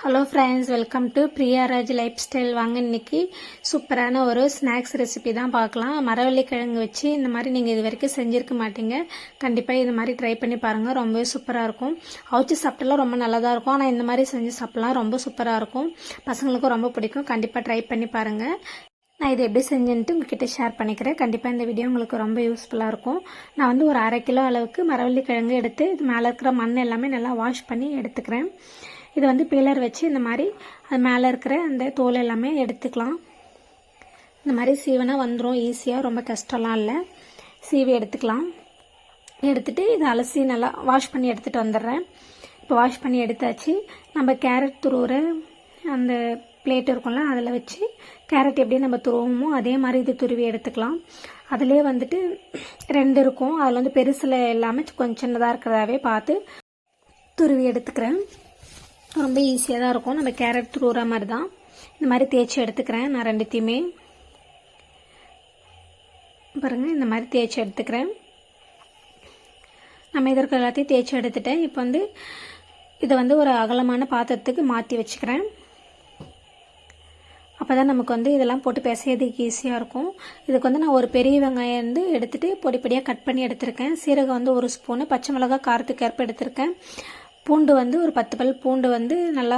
Hello friends, welcome to Priyaraj life style. வாங்க, இன்னைக்கு சூப்பரான ஒரு ஸ்நாக்ஸ் ரெசிபி தான் பார்க்கலாம். மரவள்ளிக்கிழங்கு வச்சு இந்த மாதிரி நீங்கள் இது வரைக்கும் செஞ்சுருக்க மாட்டீங்க. கண்டிப்பாக இது மாதிரி ட்ரை பண்ணி பாருங்கள், ரொம்பவே சூப்பராக இருக்கும். அவிச்சு சாப்பிட்டாலும் ரொம்ப நல்லா தான் இருக்கும், ஆனால் இந்த மாதிரி செஞ்சு சாப்பிட்லாம் ரொம்ப சூப்பராக இருக்கும். பசங்களுக்கும் ரொம்ப பிடிக்கும். கண்டிப்பாக ட்ரை பண்ணி பாருங்கள். நான் இது எப்படி செஞ்சுன்ட்டு உங்ககிட்ட ஷேர் பண்ணிக்கிறேன். கண்டிப்பாக இந்த வீடியோ உங்களுக்கு ரொம்ப யூஸ்ஃபுல்லாக இருக்கும். நான் வந்து ஒரு 1/2 கிலோ அளவுக்கு மரவள்ளிக்கிழங்கு எடுத்து இது மேலே இருக்கிற மண் எல்லாமே நல்லா வாஷ் பண்ணி எடுத்துக்கிறேன். இது வந்து பீலர் வச்சு இந்த மாதிரி அது மேலே இருக்கிற அந்த தோல் எல்லாமே எடுத்துக்கலாம். இந்த மாதிரி சீவனா வந்துடும் ஈஸியாக, ரொம்ப கஷ்டம்லாம் இல்லை. சீவி எடுத்துக்கலாம். எடுத்துகிட்டு இதை அலசி நல்லா வாஷ் பண்ணி எடுத்துகிட்டு வந்துடுறேன். இப்போ வாஷ் பண்ணி எடுத்தாச்சு. நம்ம கேரட் துருவுற அந்த பிளேட் இருக்கும்ல, அதில் வச்சு கேரட் எப்படி நம்ம துருவோமோ அதே மாதிரி இது துருவி எடுத்துக்கலாம். அதிலே வந்துட்டு 2 இருக்கும். அதில் வந்து பெருசில் எல்லாமே கொஞ்சம் சின்னதாக இருக்கிறதாவே பார்த்து துருவி எடுத்துக்கிறேன். ரொம்ப ஈஸியாக தான் இருக்கும். நம்ம கேரட் துருவுற மாதிரி தான் இந்த மாதிரி தேய்ச்சி எடுத்துக்கிறேன். நான் 2த்தையுமே பாருங்கள், இந்த மாதிரி தேய்ச்சி எடுத்துக்கிறேன். நம்ம இதற்கு எல்லாத்தையும் தேய்ச்சி எடுத்துட்டேன். இப்போ வந்து இதை வந்து ஒரு அகலமான பாத்திரத்துக்கு மாற்றி வச்சுக்கிறேன். அப்போ தான் நமக்கு வந்து இதெல்லாம் போட்டு பிசையறதுக்கு ஈஸியாக இருக்கும். இதுக்கு வந்து நான் ஒரு பெரிய வெங்காயம் வந்து எடுத்துகிட்டு பொடி பொடியாக கட் பண்ணி எடுத்திருக்கேன். சீரகம் வந்து 1 ஸ்பூனு, பச்சை மிளகாய் காரத்துக்கு ஏற்ப எடுத்திருக்கேன். பூண்டு வந்து ஒரு 10 பல் பூண்டு வந்து நல்லா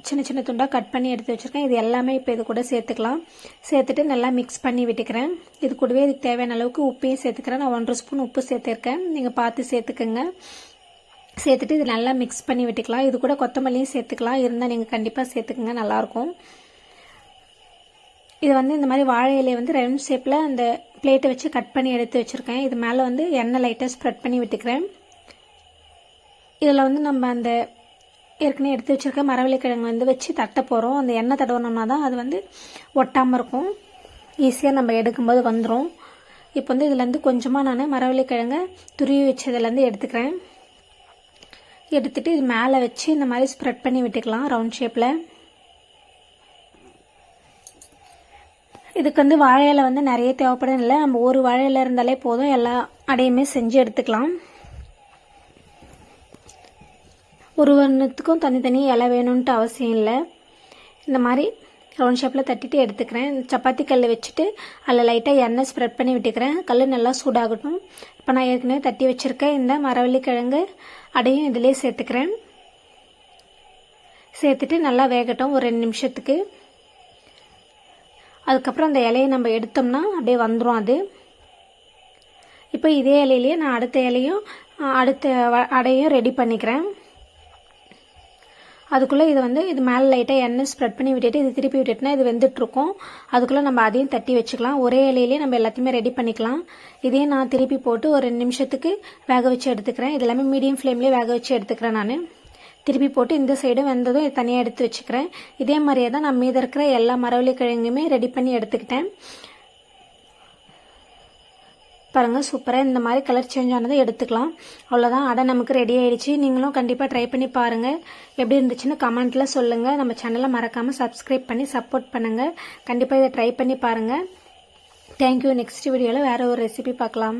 சின்ன சின்ன துண்டாக கட் பண்ணி எடுத்து வச்சுருக்கேன். இது எல்லாமே இப்போ இது கூட சேர்த்துக்கலாம். சேர்த்துட்டு நல்லா மிக்ஸ் பண்ணி விட்டுக்கிறேன். இது கூடவே இதுக்கு தேவையான அளவுக்கு உப்பையும் சேர்த்துக்கிறேன். நான் 1 ஸ்பூன் உப்பு சேர்த்துருக்கேன். நீங்கள் பார்த்து சேர்த்துக்கோங்க. சேர்த்துட்டு இது நல்லா மிக்ஸ் பண்ணி விட்டுக்கலாம். இது கூட கொத்தமல்லியும் சேர்த்துக்கலாம். இருந்தால் நீங்கள் கண்டிப்பாக சேர்த்துக்கோங்க, நல்லாயிருக்கும். இது வந்து இந்த மாதிரி வாழை இலையை வந்து ரவுண்ட் ஷேப்பில் அந்த பிளேட்டை வச்சு கட் பண்ணி எடுத்து வச்சுருக்கேன். இது மேலே வந்து எண்ணெய் லைட்டாக ஸ்ப்ரெட் பண்ணி விட்டுக்கிறேன். இதில் வந்து நம்ம அந்த ஏற்கனவே எடுத்து வச்சுருக்க மரவள்ளிக்கிழங்கு வந்து வச்சு தட்ட போகிறோம். அந்த எண்ணெய் தடவினோம்னா தான் அது வந்து ஒட்டாமல் இருக்கும். ஈஸியாக நம்ம எடுக்கும்போது வந்துடும். இப்போ வந்து இதுலேருந்து கொஞ்சமாக நான் மரவள்ளிக்கிழங்கை துருவி வச்சதுலேருந்து எடுத்துக்கிறேன். எடுத்துகிட்டு இது மேலே வச்சு இந்த மாதிரி ஸ்ப்ரெட் பண்ணி விட்டுக்கலாம் ரவுண்ட் ஷேப்பில். இதுக்கு வந்து வாழை இலை வந்து நிறைய தேவைப்படும் இல்லை, நம்ம ஒரு வாழை இலை இருந்தாலே போதும், எல்லா அடையுமே செஞ்சு எடுத்துக்கலாம். ஒன்றுத்துக்கும் தனித்தனி இலை வேணும்ன்ட்டு அவசியம் இல்லை. இந்த மாதிரி ரவுண்ட் ஷேப்பில் தட்டிட்டு எடுத்துக்கிறேன். சப்பாத்தி கல் வச்சுட்டு அதில் லைட்டாக எண்ணெய் ஸ்ப்ரெட் பண்ணி விட்டுக்கிறேன். கல் நல்லா சூடாகட்டும். இப்போ நான் ஏற்கனவே தட்டி வச்சுருக்கேன் இந்த மரவள்ளிக்கிழங்கு அடையும் இதிலே சேர்த்துக்கிறேன். சேர்த்துட்டு நல்லா வேகட்டும் ஒரு 2 நிமிஷத்துக்கு. அதுக்கப்புறம் அந்த இலையை நம்ம எடுத்தோம்னா அப்படியே வந்துடும் அது. இப்போ இதே இலையிலேயே நான் அடுத்த இலையும் அடுத்த அடையும் ரெடி பண்ணிக்கிறேன். அதுக்குள்ளே இது வந்து இது மேலே லைட்டாக எண்ணெய் ஸ்ப்ரெட் பண்ணி விட்டுட்டு இது திருப்பி விட்டுட்டுனா இது வெந்துட்டுருக்கும். அதுக்குள்ளே நம்ம அதையும் தட்டி வச்சுக்கலாம். ஒரே இலையிலேயே நம்ம எல்லாத்தையுமே ரெடி பண்ணிக்கலாம். இதையும் நான் திருப்பி போட்டு ஒரு 2 நிமிஷத்துக்கு வேக வச்சு எடுத்துக்கிறேன். இது எல்லாமே மீடியம் ஃப்ளேம்லேயே வேக வச்சு எடுத்துக்கிறேன். நான் திருப்பி போட்டு இந்த சைடும் வெந்ததும் இது தனியாக எடுத்து வச்சுக்கிறேன். இதே மாதிரியே தான் நான் மீத இருக்கிற எல்லா மரவள்ளிக்கிழங்குமே ரெடி பண்ணி எடுத்துக்கிட்டேன். பாருங்கள், சூப்பராக இந்த மாதிரி கலர் சேஞ்ச் ஆனதை எடுத்துக்கலாம். அவ்வளோதான், அடை நமக்கு ரெடி ஆகிடுச்சு. நீங்களும் கண்டிப்பாக ட்ரை பண்ணி பாருங்கள். எப்படி இருந்துச்சுன்னு கமெண்ட்டில் சொல்லுங்கள். நம்ம சேனலை மறக்காமல் சப்ஸ்கிரைப் பண்ணி சப்போர்ட் பண்ணுங்கள். கண்டிப்பாக இதை ட்ரை பண்ணி பாருங்கள். தேங்க்யூ. நெக்ஸ்ட் வீடியோவில் வேறு ஒரு ரெசிபி பார்க்கலாம்.